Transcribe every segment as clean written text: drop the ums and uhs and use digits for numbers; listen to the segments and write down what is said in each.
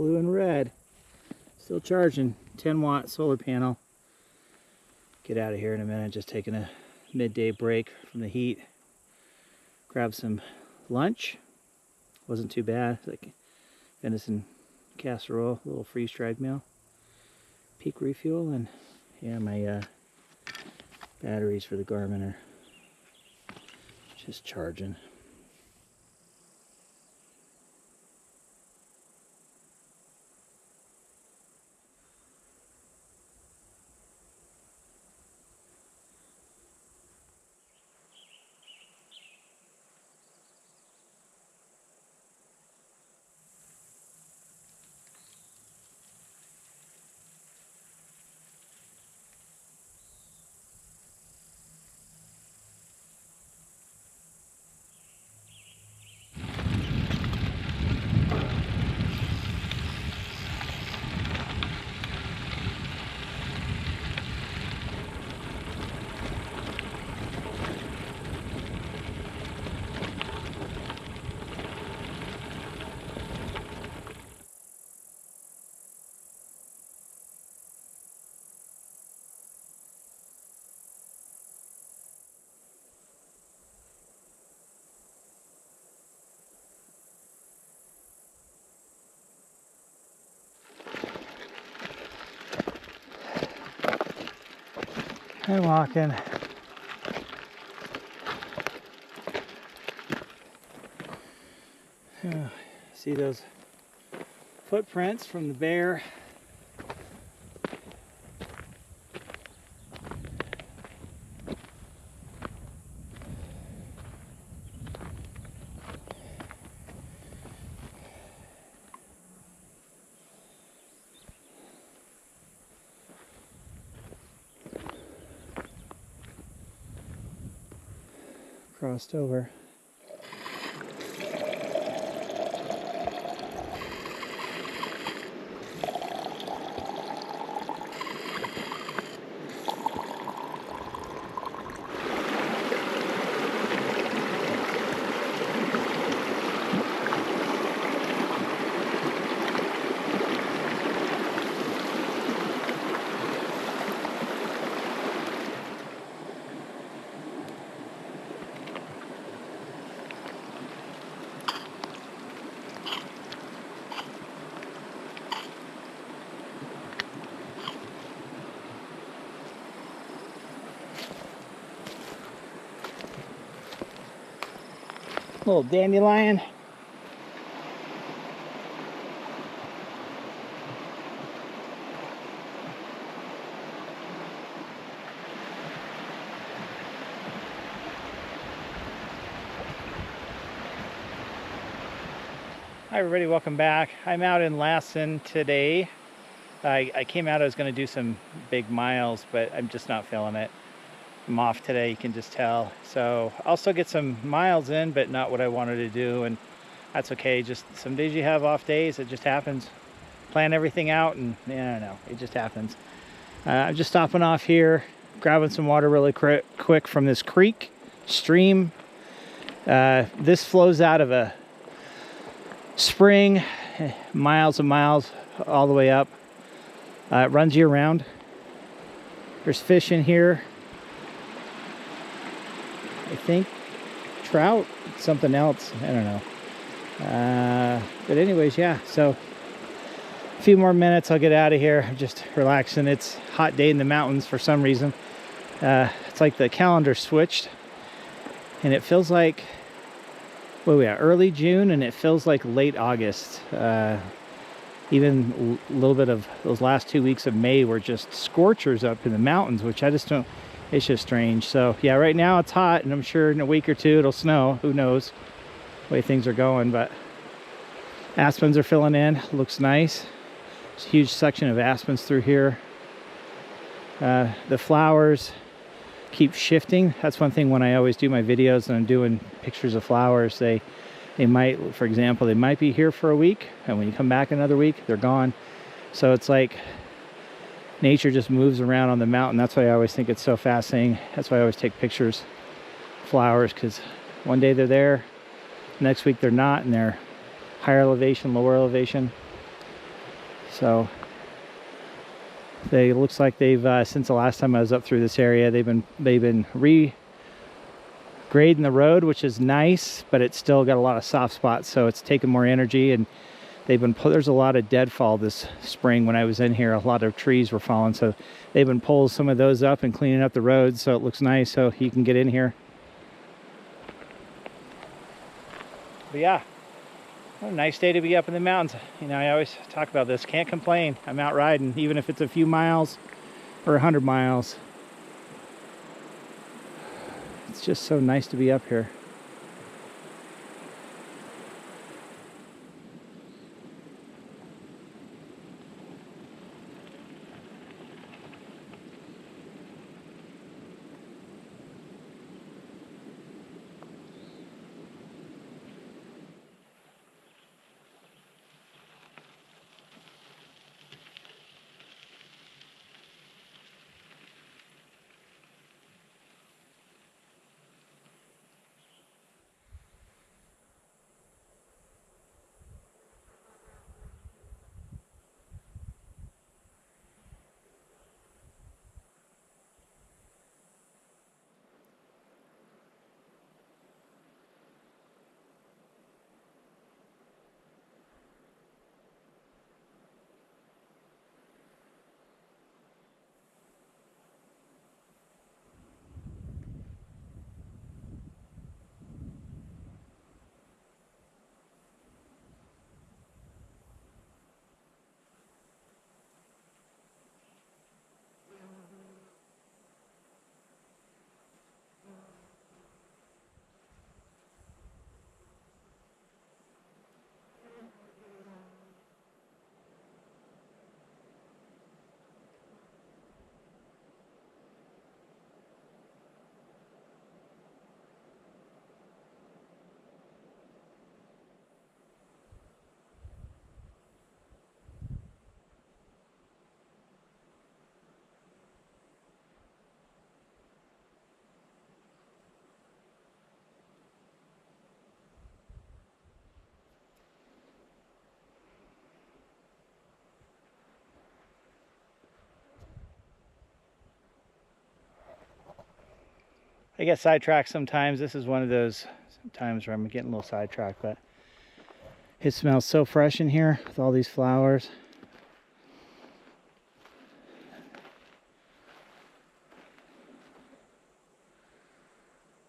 blue and red. Still charging. 10-watt solar panel. Get out of here in a minute. Just taking a midday break from the heat. Grab some lunch. Wasn't too bad. Like venison casserole, a little freeze-dried meal. Peak refuel, and yeah, my batteries for the Garmin are just charging. I'm walking. See those footprints from the bear. Crossed over. Little dandelion. Hi everybody, welcome back. I'm out in Lassen today. I came out, I was going to do some big miles, but I'm just not feeling it. I'm off today, you can just tell. So I'll still get some miles in, but not what I wanted to do, and that's okay. Just some days you have off days, it just happens. Plan everything out and yeah, I don't know, it just happens. I'm just stopping off here, grabbing some water really quick from this creek, stream. This flows out of a spring, miles and miles all the way up. It runs year round. There's fish in here. I think trout, something else, I don't know. But anyways, yeah, so a few more minutes, I'll get out of here. I'm just relaxing. It's a hot day in the mountains for some reason. It's like the calendar switched and it feels like, what are we at, early June, and it feels like late August. Even a little bit of those last 2 weeks of May were just scorchers up in the mountains, which I just don't, it's just strange. So yeah, right now it's hot, and I'm sure in a week or two it'll snow. Who knows the way things are going, but aspens are filling in. Looks nice. There's a huge section of aspens through here. The flowers keep shifting. That's one thing when I always do my videos and I'm doing pictures of flowers. They might, for example, they might be here for a week, and when you come back another week, they're gone. So it's like nature just moves around on the mountain. That's why I always think it's so fascinating. That's why I always take pictures of flowers, because one day they're there, next week they're not, and they're higher elevation, lower elevation. So it looks like they've since the last time I was up through this area, they've been regrading the road, which is nice, but it's still got a lot of soft spots, so it's taking more energy. And there's a lot of deadfall this spring. When I was in here, a lot of trees were falling, so they've been pulling some of those up and cleaning up the roads so it looks nice, so you can get in here. But yeah, what a nice day to be up in the mountains. You know, I always talk about this, can't complain. I'm out riding, even if it's a few miles or 100 miles. It's just so nice to be up here. I get sidetracked sometimes. This is one of those times where I'm getting a little sidetracked, but it smells so fresh in here with all these flowers.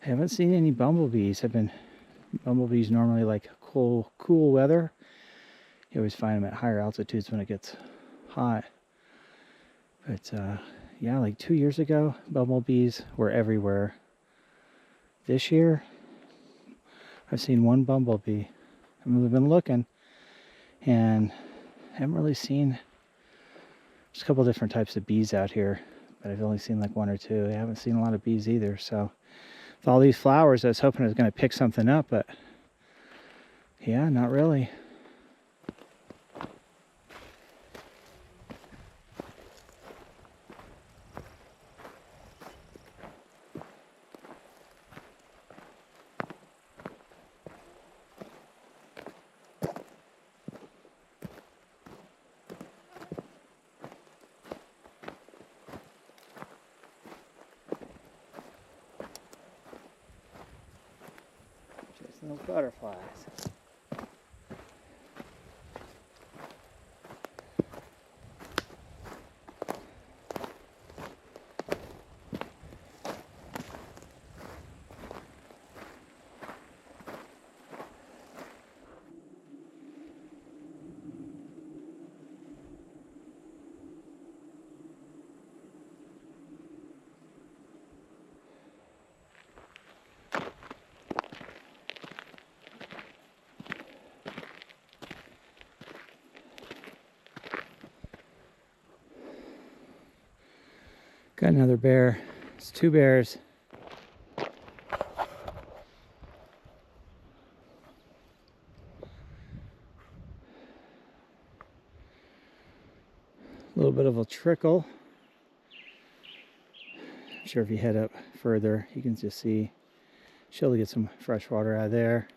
I haven't seen any bumblebees. Bumblebees normally like cool weather. You always find them at higher altitudes when it gets hot. But yeah, like 2 years ago, bumblebees were everywhere. This year, I've seen one bumblebee. I've been looking, and I haven't really seen. There's a couple different types of bees out here, but I've only seen like one or two. I haven't seen a lot of bees either. So with all these flowers, I was hoping I was going to pick something up, but yeah, not really. Chasing those butterflies. Got another bear. It's two bears. A little bit of a trickle. I'm sure if you head up further, you can just see, she'll get some fresh water out of there.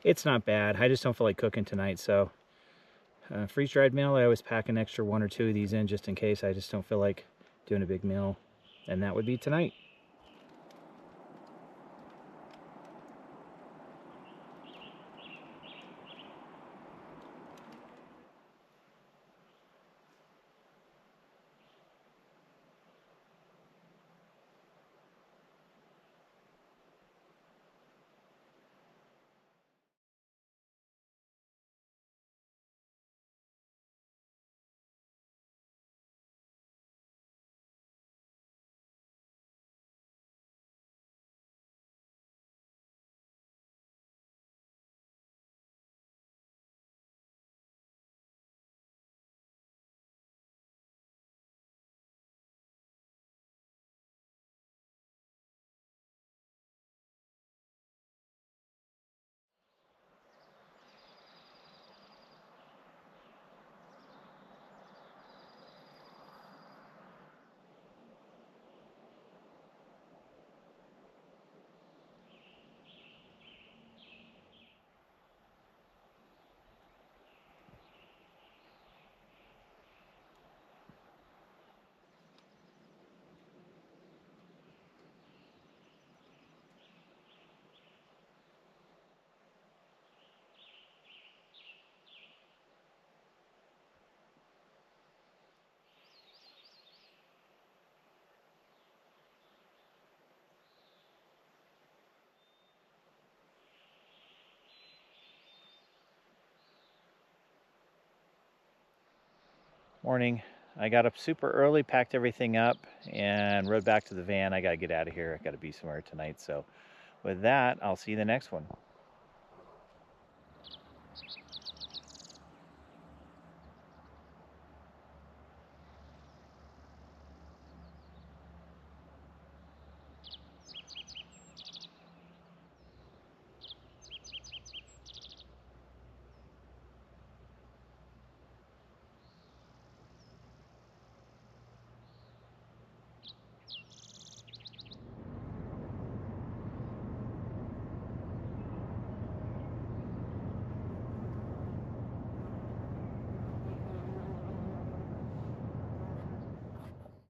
It's not bad. I just don't feel like cooking tonight, so freeze-dried meal, I always pack an extra 1 or 2 of these in just in case. I just don't feel like doing a big meal, and that would be tonight. Morning. I got up super early, packed everything up, and rode back to the van. I got to get out of here. I got to be somewhere tonight. So with that, I'll see you in the next one.